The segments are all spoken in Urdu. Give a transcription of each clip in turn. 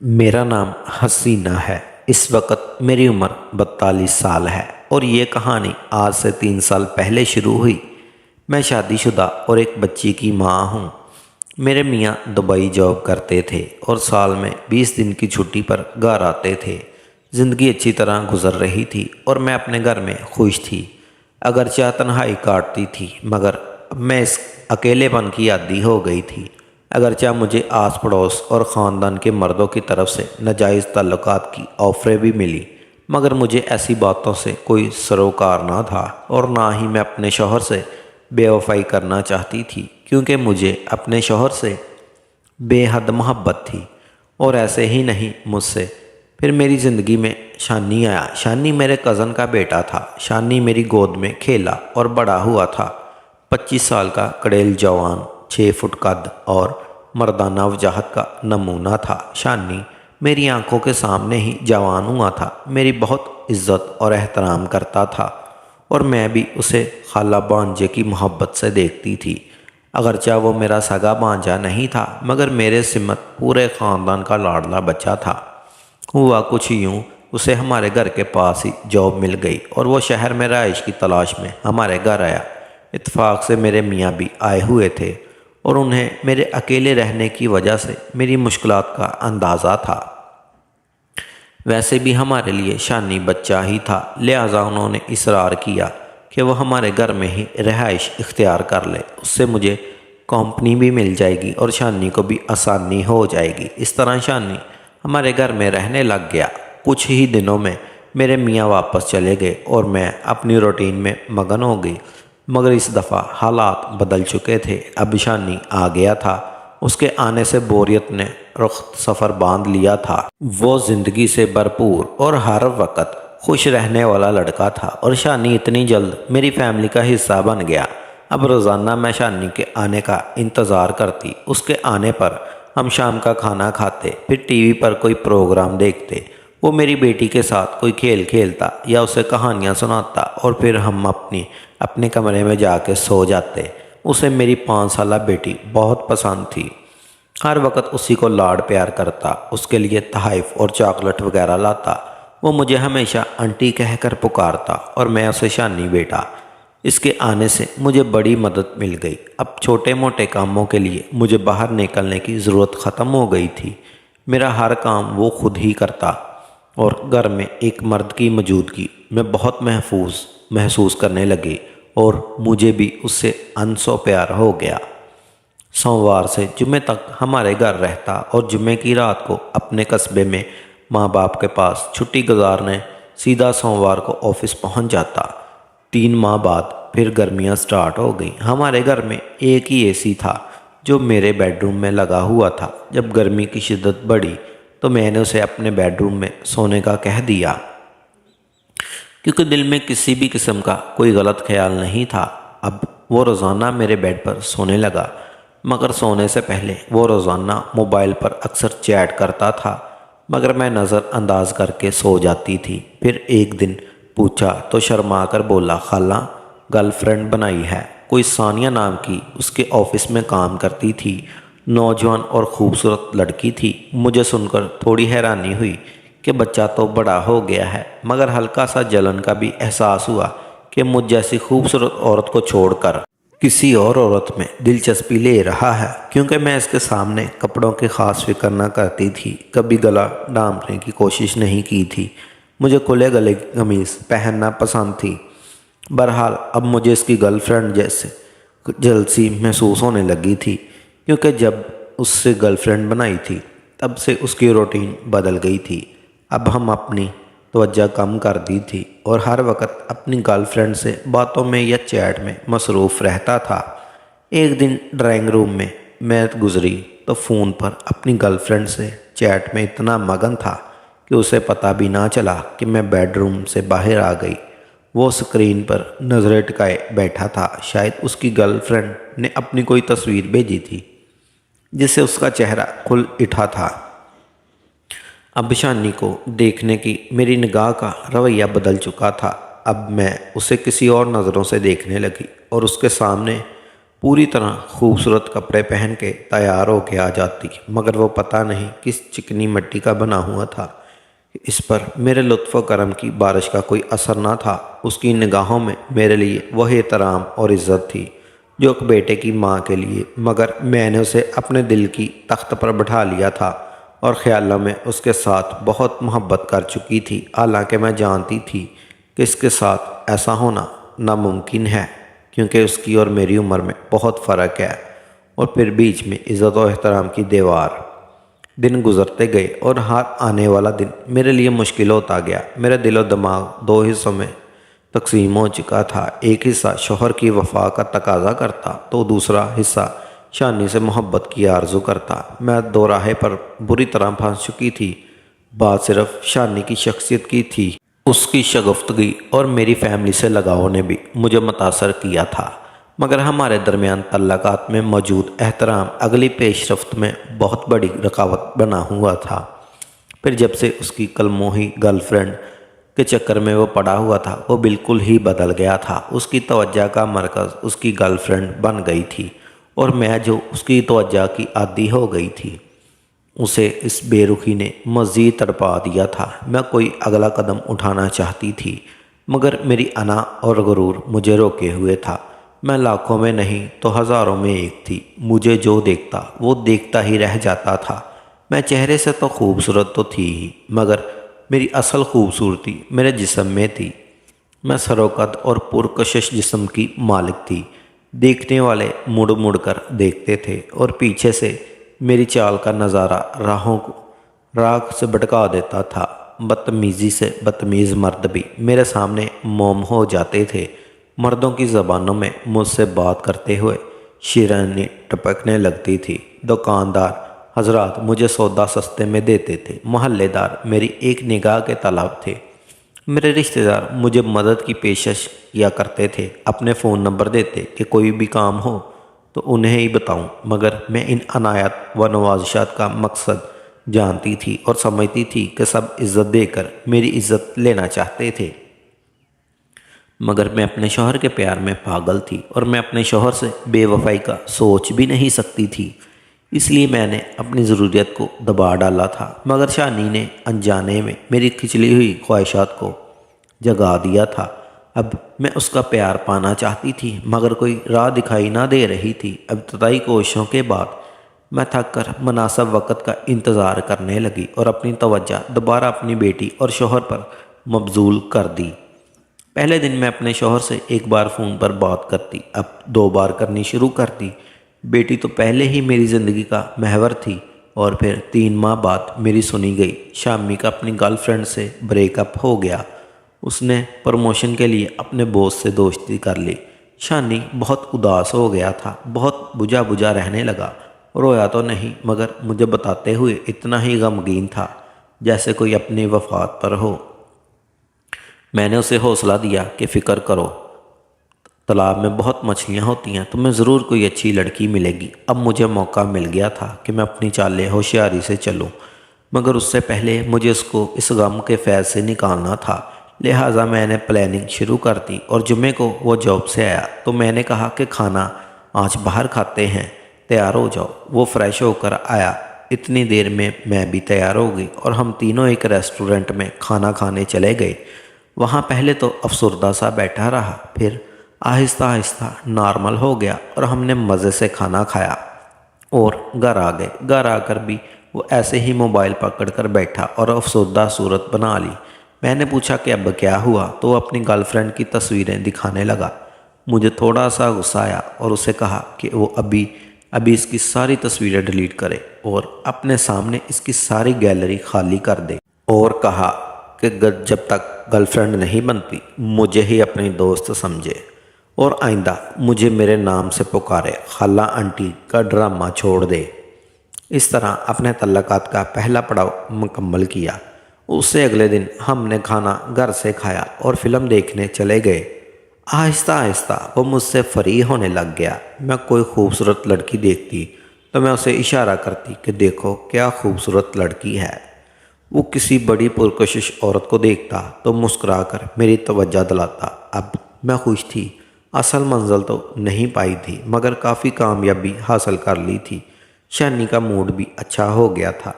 میرا نام حسینہ ہے۔ اس وقت میری عمر 42 سال ہے اور یہ کہانی آج سے 3 سال پہلے شروع ہوئی۔ میں شادی شدہ اور ایک بچی کی ماں ہوں۔ میرے میاں دبئی جاب کرتے تھے اور سال میں 20 دن کی چھٹی پر گھر آتے تھے۔ زندگی اچھی طرح گزر رہی تھی اور میں اپنے گھر میں خوش تھی، اگرچہ تنہائی کاٹتی تھی، مگر اب میں اس اکیلے پن کی عادی ہو گئی تھی۔ اگرچہ مجھے آس پڑوس اور خاندان کے مردوں کی طرف سے ناجائز تعلقات کی آفریں بھی ملی، مگر مجھے ایسی باتوں سے کوئی سروکار نہ تھا اور نہ ہی میں اپنے شوہر سے بے وفائی کرنا چاہتی تھی، کیونکہ مجھے اپنے شوہر سے بے حد محبت تھی اور ایسے ہی نہیں مجھ سے۔ پھر میری زندگی میں شانی آیا۔ شانی میرے کزن کا بیٹا تھا۔ شانی میری گود میں کھیلا اور بڑا ہوا تھا۔ 25 سال کا کڑیل جوان، 6 فٹ قد اور مردانہ وجاہت کا نمونہ تھا۔ شانی میری آنکھوں کے سامنے ہی جوان ہوا تھا، میری بہت عزت اور احترام کرتا تھا اور میں بھی اسے خالہ بانجے کی محبت سے دیکھتی تھی۔ اگرچہ وہ میرا سگا بانجا نہیں تھا، مگر میرے سمت پورے خاندان کا لاڈلا بچہ تھا۔ ہوا کچھ یوں، اسے ہمارے گھر کے پاس ہی جاب مل گئی اور وہ شہر میں رہائش کی تلاش میں ہمارے گھر آیا۔ اتفاق سے میرے میاں بھی آئے ہوئے تھے اور انہیں میرے اکیلے رہنے کی وجہ سے میری مشکلات کا اندازہ تھا۔ ویسے بھی ہمارے لیے شانی بچہ ہی تھا، لہٰذا انہوں نے اصرار کیا کہ وہ ہمارے گھر میں ہی رہائش اختیار کر لے، اس سے مجھے کمپنی بھی مل جائے گی اور شانی کو بھی آسانی ہو جائے گی۔ اس طرح شانی ہمارے گھر میں رہنے لگ گیا۔ کچھ ہی دنوں میں میرے میاں واپس چلے گئے اور میں اپنی روٹین میں مگن ہو گئی، مگر اس دفعہ حالات بدل چکے تھے۔ اب شانی آ گیا تھا۔ اس کے آنے سے بوریت نے رخت سفر باندھ لیا تھا۔ وہ زندگی سے بھرپور اور ہر وقت خوش رہنے والا لڑکا تھا اور شانی اتنی جلد میری فیملی کا حصہ بن گیا۔ اب روزانہ میں شانی کے آنے کا انتظار کرتی۔ اس کے آنے پر ہم شام کا کھانا کھاتے، پھر ٹی وی پر کوئی پروگرام دیکھتے۔ وہ میری بیٹی کے ساتھ کوئی کھیل کھیلتا یا اسے کہانیاں سناتا اور پھر ہم اپنے کمرے میں جا کے سو جاتے۔ اسے میری 5 سالہ بیٹی بہت پسند تھی۔ ہر وقت اسی کو لاڈ پیار کرتا، اس کے لیے تحائف اور چاکلیٹ وغیرہ لاتا۔ وہ مجھے ہمیشہ آنٹی کہہ کر پکارتا اور میں اسے شانی بیٹا۔ اس کے آنے سے مجھے بڑی مدد مل گئی۔ اب چھوٹے موٹے کاموں کے لیے مجھے باہر نکلنے کی ضرورت ختم ہو گئی تھی۔ میرا ہر کام وہ خود ہی کرتا اور گھر میں ایک مرد کی موجودگی میں بہت محسوس کرنے لگی اور مجھے بھی اس سے انسو پیار ہو گیا۔ سوموار سے جمعے تک ہمارے گھر رہتا اور جمعے کی رات کو اپنے قصبے میں ماں باپ کے پاس چھٹی گزارنے سیدھا سوموار کو آفس پہنچ جاتا۔ 3 ماہ بعد پھر گرمیاں سٹارٹ ہو گئیں۔ ہمارے گھر میں ایک ہی اے سی تھا جو میرے بیڈ روم میں لگا ہوا تھا۔ جب گرمی کی شدت بڑھی تو میں نے اسے اپنے بیڈ روم میں سونے کا کہہ دیا، کیونکہ دل میں کسی بھی قسم کا کوئی غلط خیال نہیں تھا۔ اب وہ روزانہ میرے بیڈ پر سونے لگا، مگر سونے سے پہلے وہ روزانہ موبائل پر اکثر چیٹ کرتا تھا، مگر میں نظر انداز کر کے سو جاتی تھی۔ پھر ایک دن پوچھا تو شرما کر بولا، خالہ گرل فرینڈ بنائی ہے، کوئی ثانیہ نام کی، اس کے آفس میں کام کرتی تھی، نوجوان اور خوبصورت لڑکی تھی۔ مجھے سن کر تھوڑی حیرانی ہوئی کہ بچہ تو بڑا ہو گیا ہے، مگر ہلکا سا جلن کا بھی احساس ہوا کہ مجھ جیسی خوبصورت عورت کو چھوڑ کر کسی اور عورت میں دلچسپی لے رہا ہے، کیونکہ میں اس کے سامنے کپڑوں کی خاص فکر نہ کرتی تھی، کبھی گلا ڈھانپنے کی کوشش نہیں کی تھی۔ مجھے کھلے گلے کی قمیض پہننا پسند تھی۔ بہرحال اب مجھے اس کی گرل فرینڈ جیسے جلسی محسوس ہونے لگی تھی، کیونکہ جب اس سے گرل فرینڈ بنائی تھی تب سے اس کی روٹین بدل گئی تھی۔ اب ہم اپنی توجہ کم کر دی تھی اور ہر وقت اپنی گرل فرینڈ سے باتوں میں یا چیٹ میں مصروف رہتا تھا۔ ایک دن ڈرائنگ روم میں گزری تو فون پر اپنی گرل فرینڈ سے چیٹ میں اتنا مگن تھا کہ اسے پتہ بھی نہ چلا کہ میں بیڈ روم سے باہر آ گئی۔ وہ اسکرین پر نظریں ٹکائے بیٹھا تھا۔ شاید اس کی گرل فرینڈ نے اپنی کوئی تصویر بھیجی تھی جس سے اس کا چہرہ کھل اٹھا تھا۔ اب شانی کو دیکھنے کی میری نگاہ کا رویہ بدل چکا تھا۔ اب میں اسے کسی اور نظروں سے دیکھنے لگی اور اس کے سامنے پوری طرح خوبصورت کپڑے پہن کے تیار ہو کے آ جاتی، مگر وہ پتہ نہیں کس چکنی مٹی کا بنا ہوا تھا۔ اس پر میرے لطف و کرم کی بارش کا کوئی اثر نہ تھا۔ اس کی نگاہوں میں میرے لیے وہی احترام اور عزت تھی جو ایک بیٹے کی ماں کے لیے، مگر میں نے اسے اپنے دل کی تخت پر بٹھا لیا تھا اور خیالوں میں اس کے ساتھ بہت محبت کر چکی تھی، حالانکہ میں جانتی تھی کہ اس کے ساتھ ایسا ہونا ناممکن ہے، کیونکہ اس کی اور میری عمر میں بہت فرق ہے، اور پھر بیچ میں عزت و احترام کی دیوار۔ دن گزرتے گئے اور ہر آنے والا دن میرے لیے مشکل ہوتا گیا۔ میرا دل و دماغ دو حصوں میں تقسیم ہو چکا تھا۔ ایک حصہ شوہر کی وفا کا تقاضا کرتا تو دوسرا حصہ شانی سے محبت کی آرزو کرتا۔ میں دو راہے پر بری طرح پھنس چکی تھی۔ بات صرف شانی کی شخصیت کی تھی۔ اس کی شگفتگی اور میری فیملی سے لگاؤ نے بھی مجھے متاثر کیا تھا، مگر ہمارے درمیان تعلقات میں موجود احترام اگلی پیش رفت میں بہت بڑی رکاوٹ بنا ہوا تھا۔ پھر جب سے اس کی کلموہی گرل فرینڈ کے چکر میں وہ پڑا ہوا تھا، وہ بالکل ہی بدل گیا تھا۔ اس کی توجہ کا مرکز اس کی گرل فرینڈ بن گئی تھی، اور میں جو اس کی توجہ کی عادی ہو گئی تھی، اسے اس بے رخی نے مزید تڑپا دیا تھا۔ میں کوئی اگلا قدم اٹھانا چاہتی تھی، مگر میری انا اور غرور مجھے روکے ہوئے تھا۔ میں لاکھوں میں نہیں تو ہزاروں میں ایک تھی۔ مجھے جو دیکھتا وہ دیکھتا ہی رہ جاتا تھا۔ میں چہرے سے تو خوبصورت تو تھی ہی، مگر میری اصل خوبصورتی میرے جسم میں تھی۔ میں سروقد اور پرکشش جسم کی مالک تھی۔ دیکھنے والے مڑ مڑ کر دیکھتے تھے، اور پیچھے سے میری چال کا نظارہ راہ سے بھٹکا دیتا تھا۔ بدتمیزی سے بدتمیز مرد بھی میرے سامنے موم ہو جاتے تھے۔ مردوں کی زبانوں میں مجھ سے بات کرتے ہوئے شیرینی ٹپکنے لگتی تھی۔ دکاندار حضرات مجھے سودا سستے میں دیتے تھے۔ محلے دار میری ایک نگاہ کے طلب تھے۔ میرے رشتہ دار مجھے مدد کی پیشکش کیا کرتے تھے، اپنے فون نمبر دیتے کہ کوئی بھی کام ہو تو انہیں ہی بتاؤں، مگر میں ان عنایات و نوازشات کا مقصد جانتی تھی اور سمجھتی تھی کہ سب عزت دے کر میری عزت لینا چاہتے تھے، مگر میں اپنے شوہر کے پیار میں پاگل تھی، اور میں اپنے شوہر سے بے وفائی کا سوچ بھی نہیں سکتی تھی۔ اس لیے میں نے اپنی ضروریت کو دبا ڈالا تھا، مگر شانی نے انجانے میں میری کھچلی ہوئی خواہشات کو جگا دیا تھا۔ اب میں اس کا پیار پانا چاہتی تھی، مگر کوئی راہ دکھائی نہ دے رہی تھی۔ ابتدائی کوششوں کے بعد میں تھک کر مناسب وقت کا انتظار کرنے لگی اور اپنی توجہ دوبارہ اپنی بیٹی اور شوہر پر مبذول کر دی۔ پہلے دن میں اپنے شوہر سے ایک بار فون پر بات کرتی، اب 2 بار کرنی شروع کر دی۔ بیٹی تو پہلے ہی میری زندگی کا محور تھی، اور پھر 3 ماہ بعد میری سنی گئی شامی کا اپنی گرل فرینڈ سے بریک اپ ہو گیا۔ اس نے پروموشن کے لیے اپنے باس سے دوستی کر لی۔ شانی بہت اداس ہو گیا تھا، بہت بجھا بجھا رہنے لگا۔ رویا تو نہیں، مگر مجھے بتاتے ہوئے اتنا ہی غمگین تھا جیسے کوئی اپنی وفات پر ہو۔ میں نے اسے حوصلہ دیا کہ فکر کرو، تالاب میں بہت مچھلیاں ہوتی ہیں، تمہیں ضرور کوئی اچھی لڑکی ملے گی۔ اب مجھے موقع مل گیا تھا کہ میں اپنی چالیں ہوشیاری سے چلوں، مگر اس سے پہلے مجھے اس کو اس غم کے فیض سے نکالنا تھا۔ لہٰذا میں نے پلاننگ شروع کر دی، اور جمعے کو وہ جاب سے آیا تو میں نے کہا کہ کھانا آج باہر کھاتے ہیں، تیار ہو جاؤ۔ وہ فریش ہو کر آیا۔ اتنی دیر میں میں بھی تیار ہو گئی، اور ہم تینوں ایک ریسٹورنٹ میں کھانا کھانے چلے گئے۔ وہاں پہلے تو افسردہ سا بیٹھا رہا، پھر آہستہ آہستہ نارمل ہو گیا، اور ہم نے مزے سے کھانا کھایا اور گھر آ گئے۔ گھر آ کر بھی وہ ایسے ہی موبائل پکڑ کر بیٹھا اور افسردہ صورت بنا لی۔ میں نے پوچھا کہ اب کیا ہوا، تو وہ اپنی گرل فرینڈ کی تصویریں دکھانے لگا۔ مجھے تھوڑا سا غصہ آیا اور اسے کہا کہ وہ ابھی اس کی ساری تصویریں ڈیلیٹ کرے اور اپنے سامنے اس کی ساری گیلری خالی کر دے، اور کہا کہ جب تک گرل فرینڈ نہیں بنتی مجھے ہی اپنی دوست سمجھے، اور آئندہ مجھے میرے نام سے پکارے، خالہ آنٹی کا ڈرامہ چھوڑ دے۔ اس طرح اپنے تعلقات کا پہلا پڑاؤ مکمل کیا۔ اس سے اگلے دن ہم نے کھانا گھر سے کھایا اور فلم دیکھنے چلے گئے۔ آہستہ آہستہ وہ مجھ سے فری ہونے لگ گیا۔ میں کوئی خوبصورت لڑکی دیکھتی تو میں اسے اشارہ کرتی کہ دیکھو کیا خوبصورت لڑکی ہے۔ وہ کسی بڑی پرکشش عورت کو دیکھتا تو مسکرا کر میری توجہ دلاتا۔ اب میں خوش تھی، اصل منزل تو نہیں پائی تھی مگر کافی کامیابی حاصل کر لی تھی۔ شانی کا موڈ بھی اچھا ہو گیا تھا۔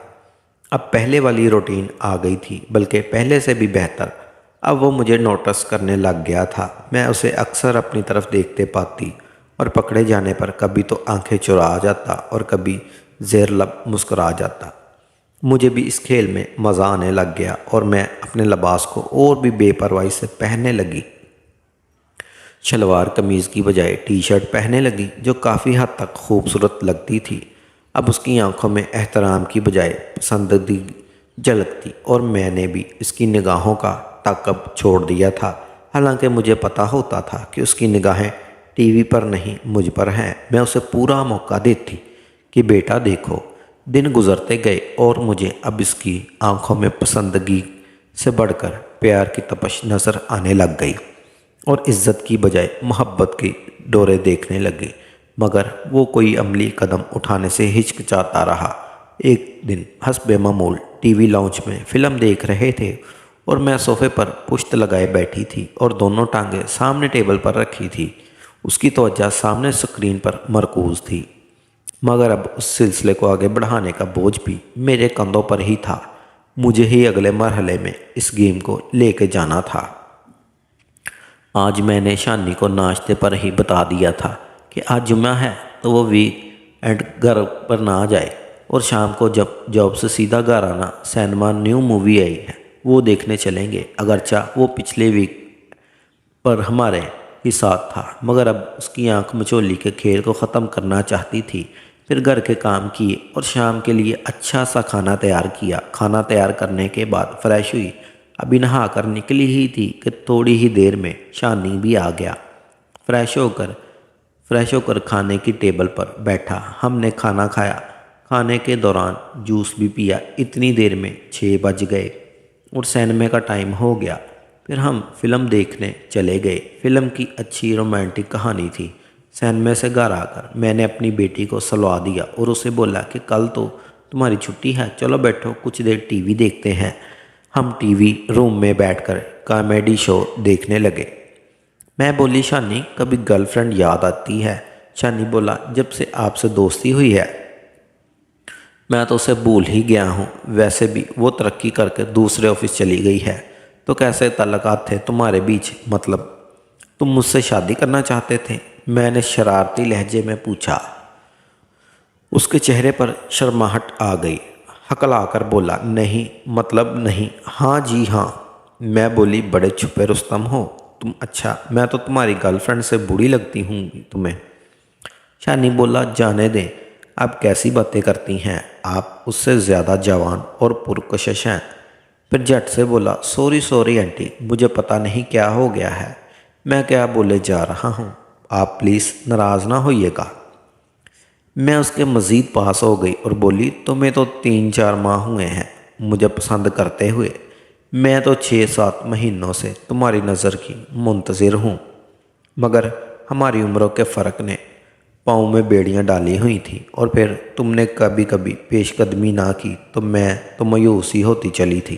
اب پہلے والی روٹین آ گئی تھی، بلکہ پہلے سے بھی بہتر۔ اب وہ مجھے نوٹس کرنے لگ گیا تھا۔ میں اسے اکثر اپنی طرف دیکھتے پاتی اور پکڑے جانے پر کبھی تو آنکھیں چرا جاتا اور کبھی زیر لب مسکرا جاتا۔ مجھے بھی اس کھیل میں مزہ آنے لگ گیا اور میں اپنے لباس کو اور بھی بے پرواہی سے پہننے لگی۔ شلوار قمیض کی بجائے ٹی شرٹ پہننے لگی جو کافی حد تک خوبصورت لگتی تھی۔ اب اس کی آنکھوں میں احترام کی بجائے پسندیدگی جھلکتی اور میں نے بھی اس کی نگاہوں کا تعاقب چھوڑ دیا تھا۔ حالانکہ مجھے پتہ ہوتا تھا کہ اس کی نگاہیں ٹی وی پر نہیں مجھ پر ہیں۔ میں اسے پورا موقع دیتی کہ بیٹا دیکھو۔ دن گزرتے گئے اور مجھے اب اس کی آنکھوں میں پسندگی سے بڑھ کر پیار کی تپش نظر آنے لگ گئی اور عزت کی بجائے محبت کی ڈورے دیکھنے لگی، مگر وہ کوئی عملی قدم اٹھانے سے ہچکچاتا رہا۔ ایک دن حسب معمول ٹی وی لاؤنج میں فلم دیکھ رہے تھے اور میں صوفے پر پشت لگائے بیٹھی تھی اور دونوں ٹانگیں سامنے ٹیبل پر رکھی تھی۔ اس کی توجہ سامنے اسکرین پر مرکوز تھی، مگر اب اس سلسلے کو آگے بڑھانے کا بوجھ بھی میرے کندھوں پر ہی تھا۔ مجھے ہی اگلے مرحلے میں اس گیم کو لے کے جانا تھا۔ آج میں نے شانی کو ناشتے پر ہی بتا دیا تھا کہ آج جمعہ ہے تو وہ ویک اینڈ گھر پر نہ جائے اور شام کو جب جاب سے سیدھا گھر آنا سینما نیو مووی آئی ہے وہ دیکھنے چلیں گے۔ اگرچہ وہ پچھلے ویک پر ہمارے ہی ساتھ تھا، مگر اب اس کی آنکھ مچولی کے کھیل کو ختم کرنا چاہتی تھی۔ پھر گھر کے کام کیے اور شام کے لیے اچھا سا کھانا تیار کیا۔ کھانا تیار کرنے کے بعد فریش ہوئی، ابھی نہا کر نکلی ہی تھی کہ تھوڑی ہی دیر میں شانی بھی آ گیا۔ فریش ہو کر کھانے کی ٹیبل پر بیٹھا۔ ہم نے کھانا کھایا، کھانے کے دوران جوس بھی پیا۔ اتنی دیر میں 6 بج گئے اور سینما کا ٹائم ہو گیا۔ پھر ہم فلم دیکھنے چلے گئے۔ فلم کی اچھی رومانٹک کہانی تھی۔ سینما سے گھر آ کر میں نے اپنی بیٹی کو سلوا دیا اور اسے بولا کہ کل تو تمہاری چھٹی ہے، چلو بیٹھو کچھ دیر ٹی وی دیکھتے ہیں۔ ہم ٹی وی روم میں بیٹھ کر کامیڈی شو دیکھنے لگے۔ میں بولی شانی کبھی گرل فرینڈ یاد آتی ہے؟ شانی بولا جب سے آپ سے دوستی ہوئی ہے میں تو اسے بھول ہی گیا ہوں۔ ویسے بھی وہ ترقی کر کے دوسرے آفس چلی گئی ہے، تو کیسے تعلقات تھے تمہارے بیچ؟ مطلب تم مجھ سے شادی کرنا چاہتے تھے؟ میں نے شرارتی لہجے میں پوچھا۔ اس کے چہرے پر شرماہٹ آ گئی۔ ہکلا کر بولا نہیں، مطلب نہیں، ہاں جی ہاں۔ میں بولی بڑے چھپے رستم ہو تم۔ اچھا میں تو تمہاری گرل فرینڈ سے بری لگتی ہوں تمہیں؟ شانی بولا جانے دیں، اب کیسی باتیں کرتی ہیں آپ، اس سے زیادہ جوان اور پرکشش ہیں۔ پھر جھٹ سے بولا سوری آنٹی، مجھے پتہ نہیں کیا ہو گیا ہے، میں کیا بولے جا رہا ہوں، آپ پلیز ناراض نہ ہوئیے گا۔ میں اس کے مزید پاس ہو گئی اور بولی تمہیں تو 3-4 ماہ ہوئے ہیں مجھے پسند کرتے ہوئے، میں تو 6-7 مہینوں سے تمہاری نظر کی منتظر ہوں، مگر ہماری عمروں کے فرق نے پاؤں میں بیڑیاں ڈالی ہوئی تھیں اور پھر تم نے کبھی پیش قدمی نہ کی تو میں تو مایوس ہی ہوتی چلی تھی۔